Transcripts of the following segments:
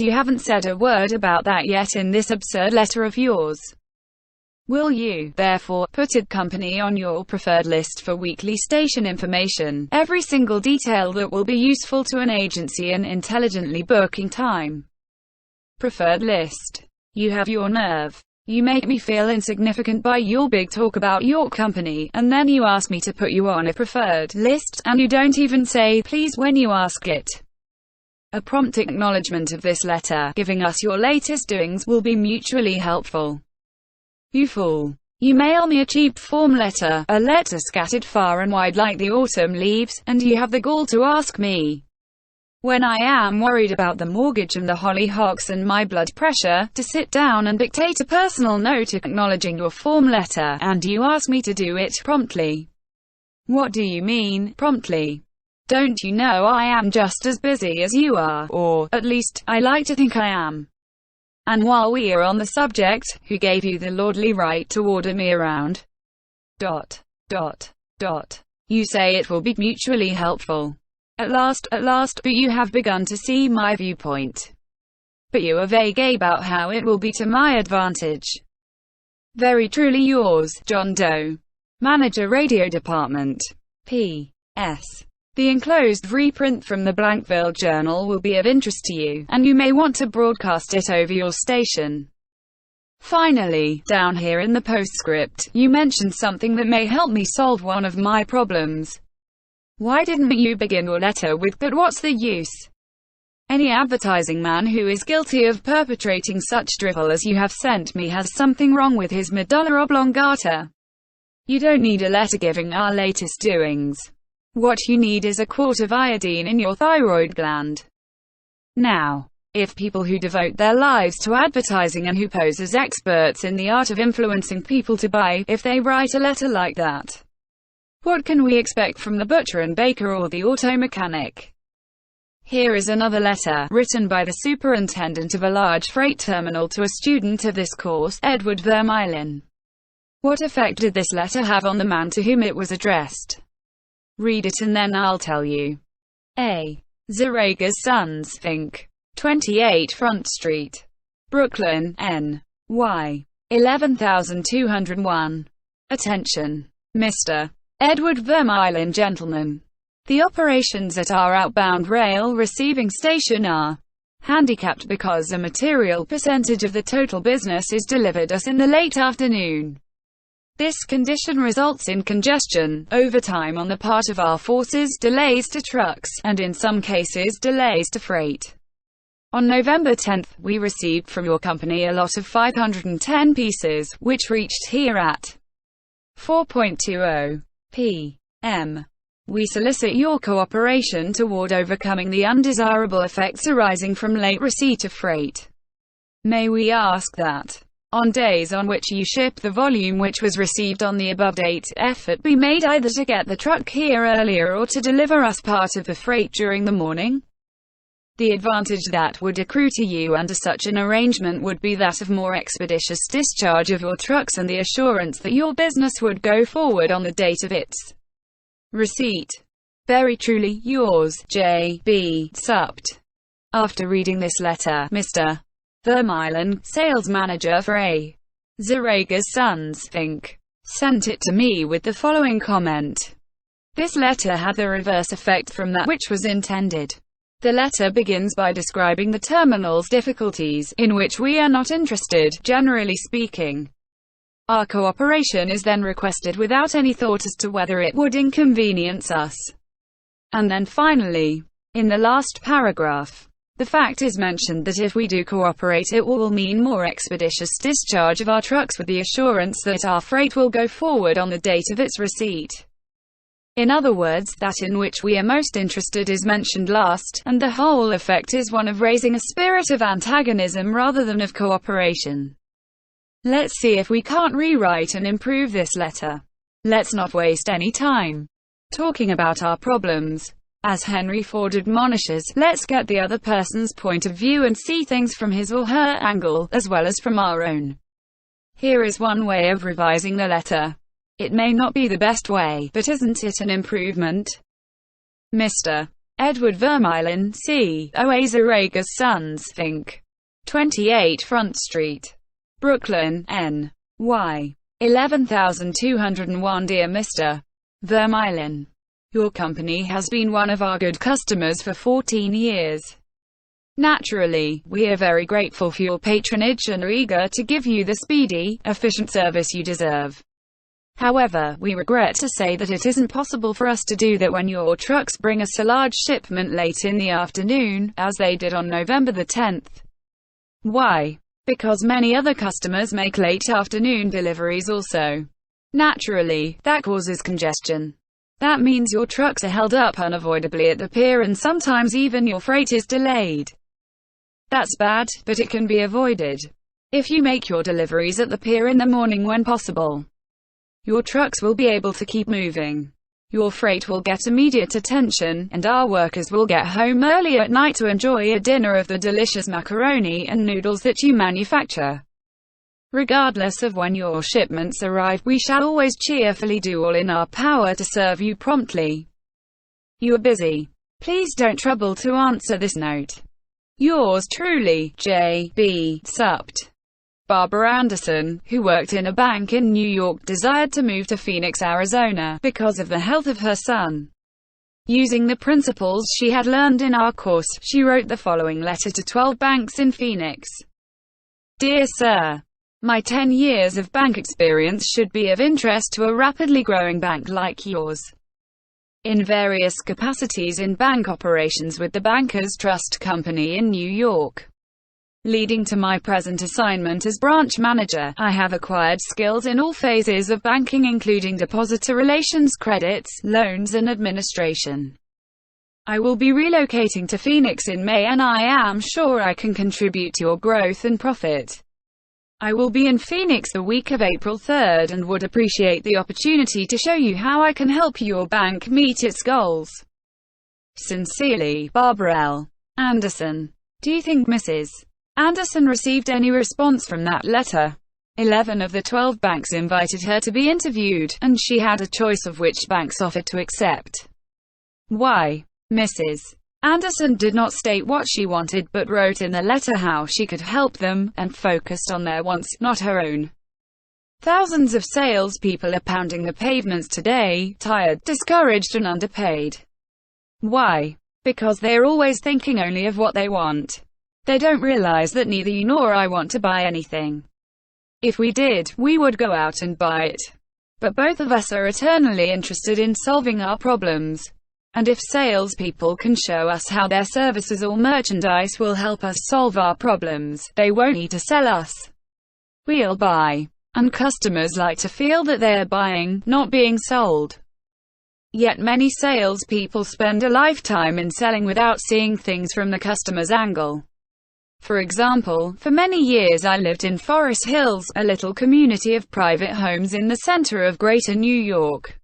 You haven't said a word about that yet in this absurd letter of yours. Will you, therefore, put id company on your preferred list for weekly station information, every single detail that will be useful to an agency in intelligently booking time? Preferred list. You have your nerve. You make me feel insignificant by your big talk about your company, and then you ask me to put you on a preferred list, and you don't even say please when you ask it. A prompt acknowledgement of this letter, giving us your latest doings, will be mutually helpful. You fool. You mail me a cheap form letter, a letter scattered far and wide like the autumn leaves, and you have the gall to ask me, when I am worried about the mortgage and the hollyhocks and my blood pressure, to sit down and dictate a personal note acknowledging your form letter, and you ask me to do it promptly. What do you mean, promptly? Don't you know I am just as busy as you are, or, at least, I like to think I am. And while we are on the subject, who gave you the lordly right to order me around? You say it will be mutually helpful. At last, but you have begun to see my viewpoint. But you are vague about how it will be to my advantage. Very truly yours, John Doe. Manager Radio Department. P.S. The enclosed reprint from the Blankville Journal will be of interest to you, and you may want to broadcast it over your station. Finally, down here in the postscript, you mentioned something that may help me solve one of my problems. Why didn't you begin your letter with, "But what's the use?" Any advertising man who is guilty of perpetrating such drivel as you have sent me has something wrong with his medulla oblongata. You don't need a letter giving our latest doings. What you need is a quart of iodine in your thyroid gland. Now, if people who devote their lives to advertising and who pose as experts in the art of influencing people to buy, if they write a letter like that, what can we expect from the butcher and baker or the auto mechanic? Here is another letter, written by the superintendent of a large freight terminal to a student of this course, Edward Vermeulen. What effect did this letter have on the man to whom it was addressed? Read it and then I'll tell you. A. Zeragas Sons, Inc. 28 Front Street, Brooklyn, N.Y. 11201. Attention. Mr. Edward Vermeulen, gentlemen. The operations at our outbound rail receiving station are handicapped because a material percentage of the total business is delivered us in the late afternoon. This condition results in congestion, overtime on the part of our forces, delays to trucks, and in some cases delays to freight. On November 10th, we received from your company a lot of 510 pieces, which reached here at 4:20 p.m. We solicit your cooperation toward overcoming the undesirable effects arising from late receipt of freight. May we ask that, on days on which you ship the volume which was received on the above date, effort be made either to get the truck here earlier or to deliver us part of the freight during the morning? The advantage that would accrue to you under such an arrangement would be that of more expeditious discharge of your trucks and the assurance that your business would go forward on the date of its receipt. Very truly yours, J. B. Supt. After reading this letter, Mr. Vermeulen, sales manager for A. Zeragas Sons, Inc., sent it to me with the following comment. This letter had the reverse effect from that which was intended. The letter begins by describing the terminal's difficulties, in which we are not interested, generally speaking. Our cooperation is then requested without any thought as to whether it would inconvenience us. And then finally, in the last paragraph, the fact is mentioned that if we do cooperate it will mean more expeditious discharge of our trucks with the assurance that our freight will go forward on the date of its receipt. In other words, that in which we are most interested is mentioned last, and the whole effect is one of raising a spirit of antagonism rather than of cooperation. Let's see if we can't rewrite and improve this letter. Let's not waste any time talking about our problems. As Henry Ford admonishes, let's get the other person's point of view and see things from his or her angle, as well as from our own. Here is one way of revising the letter. It may not be the best way, but isn't it an improvement? Mr. Edward Vermeulen, C.O. Azaragas Sons, Inc. 28 Front Street, Brooklyn, N.Y. 11201. Dear Mr. Vermeulen, your company has been one of our good customers for 14 years. Naturally, we are very grateful for your patronage and are eager to give you the speedy, efficient service you deserve. However, we regret to say that it isn't possible for us to do that when your trucks bring us a large shipment late in the afternoon, as they did on November the 10th. Why? Because many other customers make late afternoon deliveries also. Naturally, that causes congestion. That means your trucks are held up unavoidably at the pier and sometimes even your freight is delayed. That's bad, but it can be avoided. If you make your deliveries at the pier in the morning when possible, your trucks will be able to keep moving. Your freight will get immediate attention, and our workers will get home early at night to enjoy a dinner of the delicious macaroni and noodles that you manufacture. Regardless of when your shipments arrive, we shall always cheerfully do all in our power to serve you promptly. You are busy. Please don't trouble to answer this note. Yours truly, J.B. Supt. Barbara Anderson, who worked in a bank in New York, desired to move to Phoenix, Arizona, because of the health of her son. Using the principles she had learned in our course, she wrote the following letter to 12 banks in Phoenix. Dear Sir, my 10 years of bank experience should be of interest to a rapidly growing bank like yours. In various capacities in bank operations with the Bankers Trust Company in New York, leading to my present assignment as branch manager, I have acquired skills in all phases of banking including depositor relations, credits, loans and administration. I will be relocating to Phoenix in May and I am sure I can contribute to your growth and profit. I will be in Phoenix the week of April 3rd and would appreciate the opportunity to show you how I can help your bank meet its goals. Sincerely, Barbara L. Anderson. Do you think Mrs. Anderson received any response from that letter? 11 of the 12 banks invited her to be interviewed, and she had a choice of which banks offered to accept. Why? Mrs. Anderson did not state what she wanted, but wrote in the letter how she could help them, and focused on their wants, not her own. Thousands of salespeople are pounding the pavements today, tired, discouraged and underpaid. Why? Because they're always thinking only of what they want. They don't realize that neither you nor I want to buy anything. If we did, we would go out and buy it. But both of us are eternally interested in solving our problems. And if salespeople can show us how their services or merchandise will help us solve our problems, they won't need to sell us. We'll buy. And customers like to feel that they are buying, not being sold. Yet many salespeople spend a lifetime in selling without seeing things from the customer's angle. For example, for many years I lived in Forest Hills, a little community of private homes in the center of Greater New York.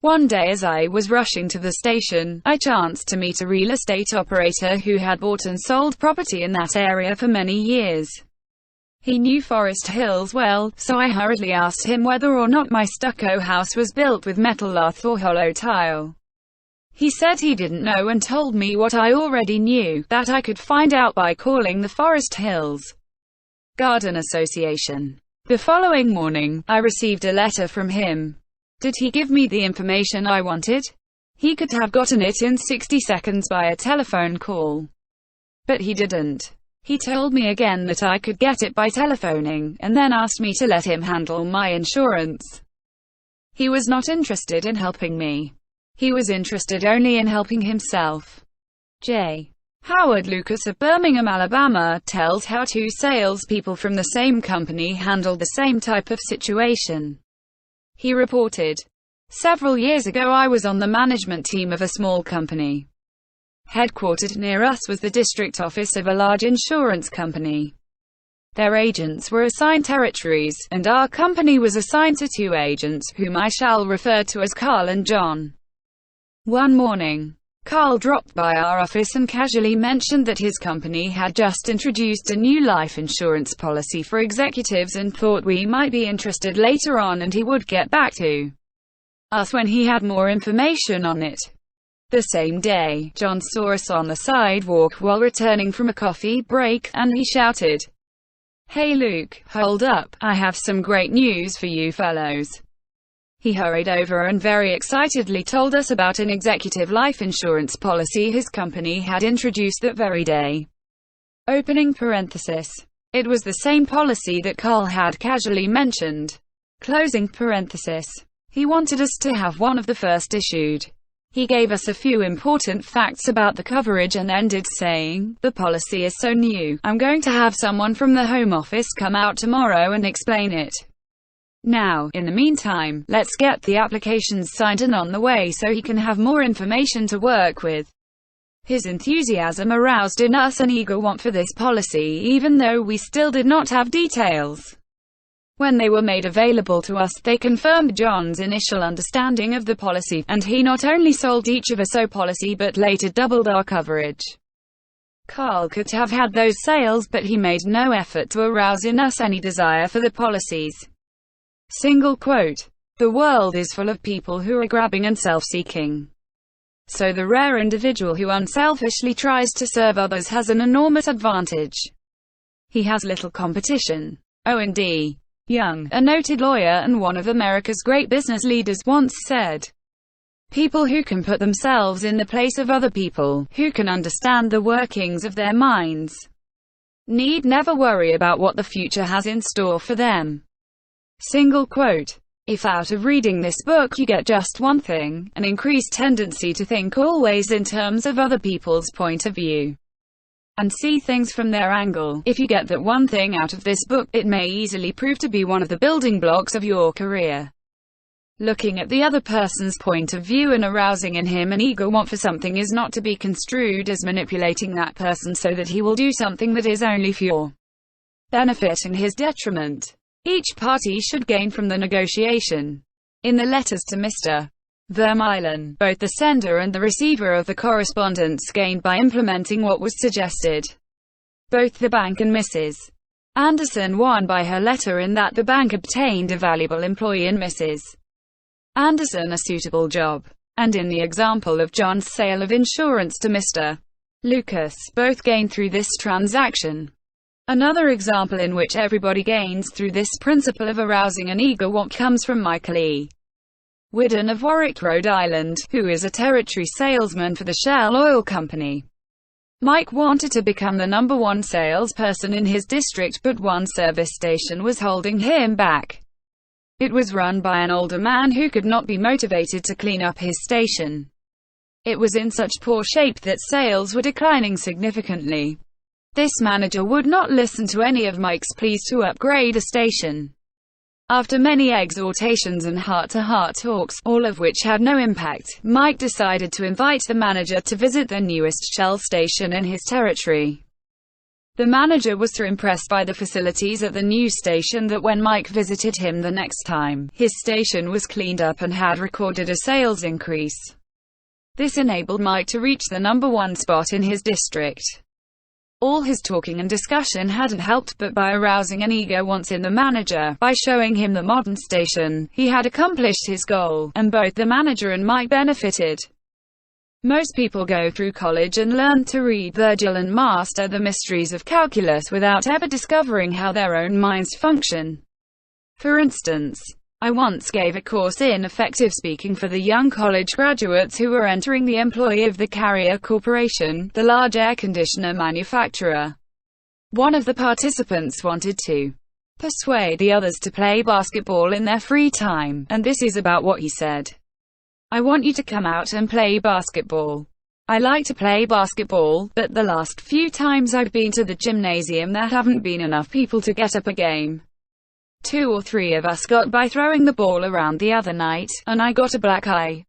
One day as I was rushing to the station, I chanced to meet a real estate operator who had bought and sold property in that area for many years. He knew Forest Hills well, so I hurriedly asked him whether or not my stucco house was built with metal lath or hollow tile. He said he didn't know and told me what I already knew, that I could find out by calling the Forest Hills Garden Association. The following morning, I received a letter from him. Did he give me the information I wanted? He could have gotten it in 60 seconds by a telephone call. But he didn't. He told me again that I could get it by telephoning, and then asked me to let him handle my insurance. He was not interested in helping me. He was interested only in helping himself. J. Howard Lucas of Birmingham, Alabama, tells how two salespeople from the same company handled the same type of situation. He reported, "Several years ago I was on the management team of a small company. Headquartered near us was the district office of a large insurance company. Their agents were assigned territories, and our company was assigned to two agents, whom I shall refer to as Carl and John. One morning, Carl dropped by our office and casually mentioned that his company had just introduced a new life insurance policy for executives and thought we might be interested later on and he would get back to us when he had more information on it. The same day, John saw us on the sidewalk while returning from a coffee break, and he shouted, "Hey Luke, hold up, I have some great news for you fellows." He hurried over and very excitedly told us about an executive life insurance policy his company had introduced that very day. Opening parenthesis. It was the same policy that Carl had casually mentioned. Closing parenthesis. He wanted us to have one of the first issued. He gave us a few important facts about the coverage and ended saying, "The policy is so new, I'm going to have someone from the Home Office come out tomorrow and explain it. Now, in the meantime, let's get the applications signed and on the way so he can have more information to work with." His enthusiasm aroused in us an eager want for this policy even though we still did not have details. When they were made available to us, they confirmed John's initial understanding of the policy, and he not only sold each of us a policy but later doubled our coverage. Carl could have had those sales, but he made no effort to arouse in us any desire for the policies. Single quote. The world is full of people who are grabbing and self-seeking. So the rare individual who unselfishly tries to serve others has an enormous advantage. He has little competition. Owen D. Young, a noted lawyer and one of America's great business leaders, once said, "People who can put themselves in the place of other people, who can understand the workings of their minds, need never worry about what the future has in store for them." Single quote. If out of reading this book you get just one thing, an increased tendency to think always in terms of other people's point of view, and see things from their angle. If you get that one thing out of this book, it may easily prove to be one of the building blocks of your career. Looking at the other person's point of view and arousing in him an eager want for something is not to be construed as manipulating that person so that he will do something that is only for your benefit and his detriment. Each party should gain from the negotiation. In the letters to Mr. Vermeulen, both the sender and the receiver of the correspondence gained by implementing what was suggested. Both the bank and Mrs. Anderson won by her letter in that the bank obtained a valuable employee in Mrs. Anderson a suitable job. And in the example of John's sale of insurance to Mr. Lucas, both gained through this transaction. Another example in which everybody gains through this principle of arousing an eager want comes from Michael E. Whiddon of Warwick, Rhode Island, who is a territory salesman for the Shell Oil Company. Mike wanted to become the #1 salesperson in his district, but one service station was holding him back. It was run by an older man who could not be motivated to clean up his station. It was in such poor shape that sales were declining significantly. This manager would not listen to any of Mike's pleas to upgrade a station. After many exhortations and heart-to-heart talks, all of which had no impact, Mike decided to invite the manager to visit the newest Shell station in his territory. The manager was so impressed by the facilities at the new station that when Mike visited him the next time, his station was cleaned up and had recorded a sales increase. This enabled Mike to reach the #1 spot in his district. All his talking and discussion hadn't helped, but by arousing an ego wants in the manager, by showing him the modern station, he had accomplished his goal, and both the manager and Mike benefited. Most people go through college and learn to read Virgil and master the mysteries of calculus without ever discovering how their own minds function. For instance, I once gave a course in effective speaking for the young college graduates who were entering the employ of the Carrier Corporation, the large air conditioner manufacturer. One of the participants wanted to persuade the others to play basketball in their free time, and this is about what he said. "I want you to come out and play basketball. I like to play basketball, but the last few times I've been to the gymnasium there haven't been enough people to get up a game. 2 or 3 of us got by throwing the ball around the other night, and I got a black eye.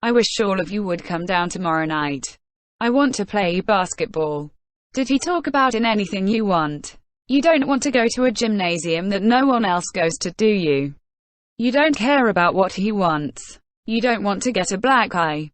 I wish all of you would come down tomorrow night. I want to play basketball." Did he talk about in anything you want? You don't want to go to a gymnasium that no one else goes to, do you? You don't care about what he wants. You don't want to get a black eye.